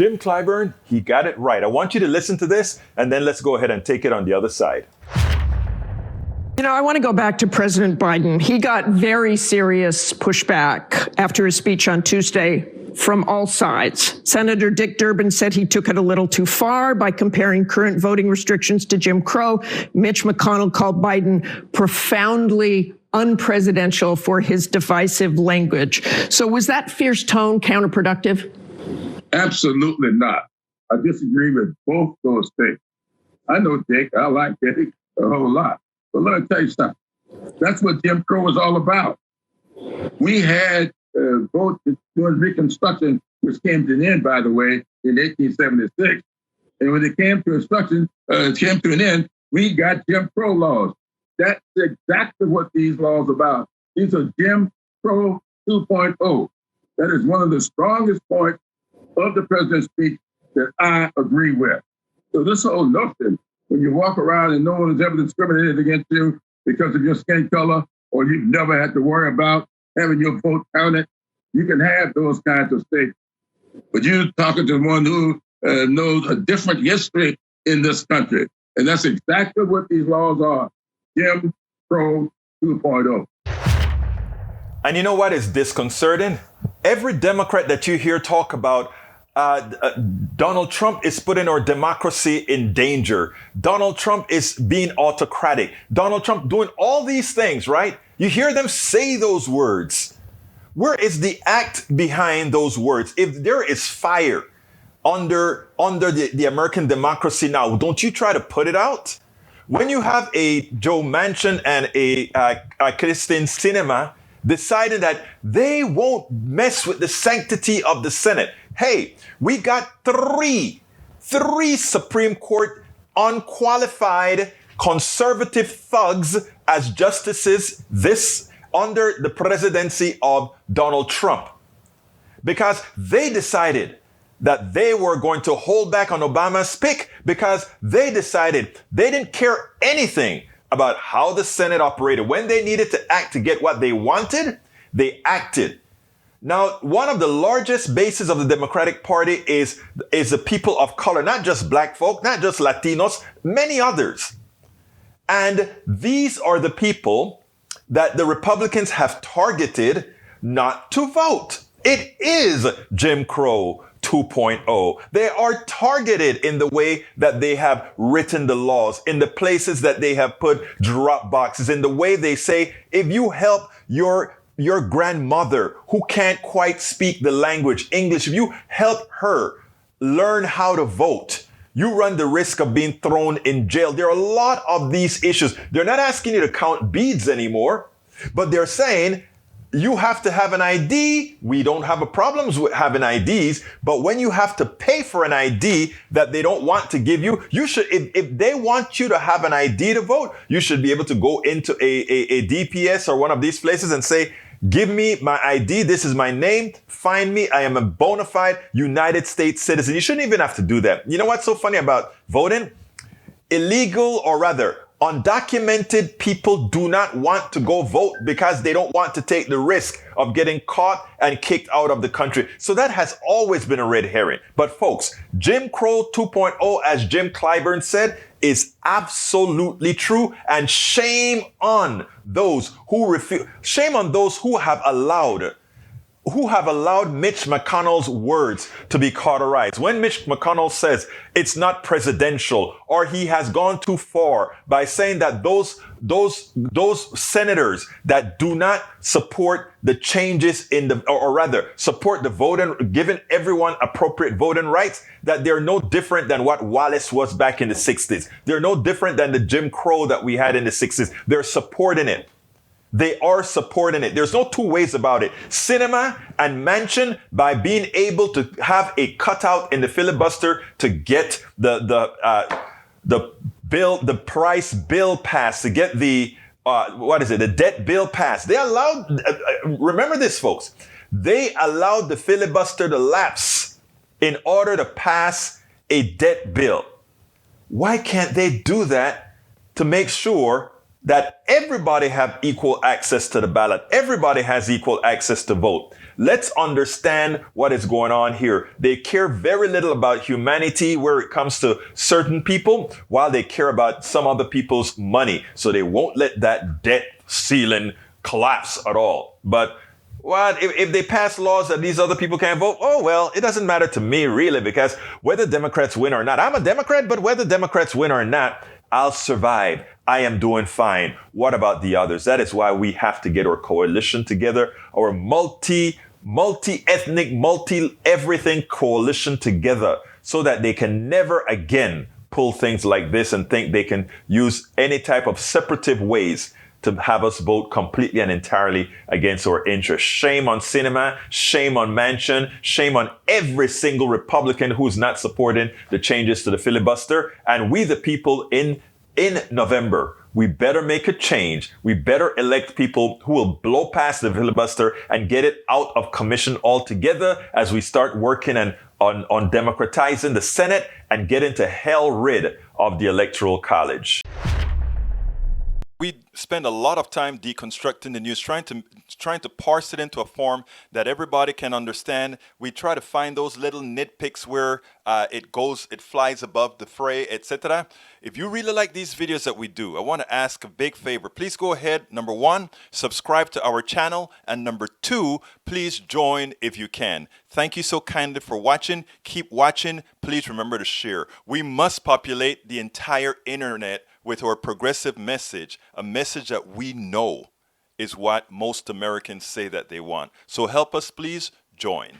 Jim Clyburn, he got it right. I want you to listen to this, and then let's go ahead and take it on the other side. You know, I want to go back to President Biden. He got very serious pushback after his speech on Tuesday from all sides. Senator Dick Durbin said he took it a little too far by comparing current voting restrictions to Jim Crow. Mitch McConnell called Biden profoundly unpresidential for his divisive language. So was that fierce tone counterproductive? Absolutely not. I disagree with both those things. I know Dick. I like Dick a whole lot. But let me tell you something. That's what Jim Crow was all about. We had vote during Reconstruction, which came to an end, by the way, in 1876. And when it came to came to an end, we got Jim Crow laws. That's exactly what these laws are about. These are Jim Crow 2.0. That is one of the strongest points of the president's speech that I agree with. So this whole notion, when you walk around and no one has ever discriminated against you because of your skin color, or you've never had to worry about having your vote counted, you can have those kinds of statements. But you're talking to one who knows a different history in this country. And that's exactly what these laws are. Jim Crow 2.0. And you know what is disconcerting? Every Democrat that you hear talk about Donald Trump is putting our democracy in danger. Donald Trump is being autocratic. Donald Trump doing all these things, right? You hear them say those words. Where is the act behind those words? If there is fire under the American democracy now, don't you try to put it out? When you have a Joe Manchin and a Kyrsten Sinema deciding that they won't mess with the sanctity of the Senate. Hey, we got three Supreme Court unqualified conservative thugs as justices under the presidency of Donald Trump, because they decided that they were going to hold back on Obama's pick, because they decided they didn't care anything about how the Senate operated. When they needed to act to get what they wanted, they acted. Now, one of the largest bases of the Democratic Party is the people of color, not just black folk, not just Latinos, many others. And these are the people that the Republicans have targeted not to vote. It is Jim Crow 2.0. They are targeted in the way that they have written the laws, in the places that they have put drop boxes, in the way they say, if you help your grandmother who can't quite speak the language English, if you help her learn how to vote, you run the risk of being thrown in jail. There are a lot of these issues. They're not asking you to count beads anymore, but they're saying you have to have an ID. We don't have a problem with having IDs, but when you have to pay for an ID that they don't want to give you, you should, if they want you to have an ID to vote, you should be able to go into a DPS or one of these places and say, give me my ID. This is my name. Find me. I am a bona fide United States citizen. You shouldn't even have to do that. You know what's so funny about voting? Illegal, or rather, undocumented people do not want to go vote because they don't want to take the risk of getting caught and kicked out of the country. So that has always been a red herring. But folks, Jim Crow 2.0, as Jim Clyburn said, is absolutely true. And shame on those who refuse. Shame on those who have allowed Mitch McConnell's words to be cauterized. When Mitch McConnell says it's not presidential, or he has gone too far by saying that those senators that do not support the changes or rather support the voting, giving everyone appropriate voting rights, that they're no different than what Wallace was back in the 60s. They're no different than the Jim Crow that we had in the 60s. They're supporting it. They are supporting it. There's no two ways about it. Sinema and Manchin, by being able to have a cutout in the filibuster to get the price bill passed, to get the debt bill passed. They allowed, remember this, folks, they allowed the filibuster to lapse in order to pass a debt bill. Why can't they do that to make sure that everybody have equal access to the ballot? Everybody has equal access to vote. Let's understand what is going on here. They care very little about humanity where it comes to certain people, while they care about some other people's money. So they won't let that debt ceiling collapse at all. But what if they pass laws that these other people can't vote? Oh, well, it doesn't matter to me, really, because whether Democrats win or not, I'm a Democrat, but whether Democrats win or not, I'll survive. I am doing fine. What about the others? That is why we have to get our coalition together, our multi-ethnic, multi-everything coalition together, so that they can never again pull things like this and think they can use any type of separative ways to have us vote completely and entirely against our interests. Shame on Sinema, shame on Manchin, shame on every single Republican who's not supporting the changes to the filibuster. And we, the people, in November, we better make a change. We better elect people who will blow past the filibuster and get it out of commission altogether as we start working on democratizing the Senate and getting to hell rid of the Electoral College. We spend a lot of time deconstructing the news, trying to parse it into a form that everybody can understand. We try to find those little nitpicks where it flies above the fray, etc. If you really like these videos that we do, I want to ask a big favor. Please go ahead. Number one, subscribe to our channel. And number two, please join if you can. Thank you so kindly for watching. Keep watching. Please remember to share. We must populate the entire internet with our progressive message, a message that we know is what most Americans say that they want. So help us, please join.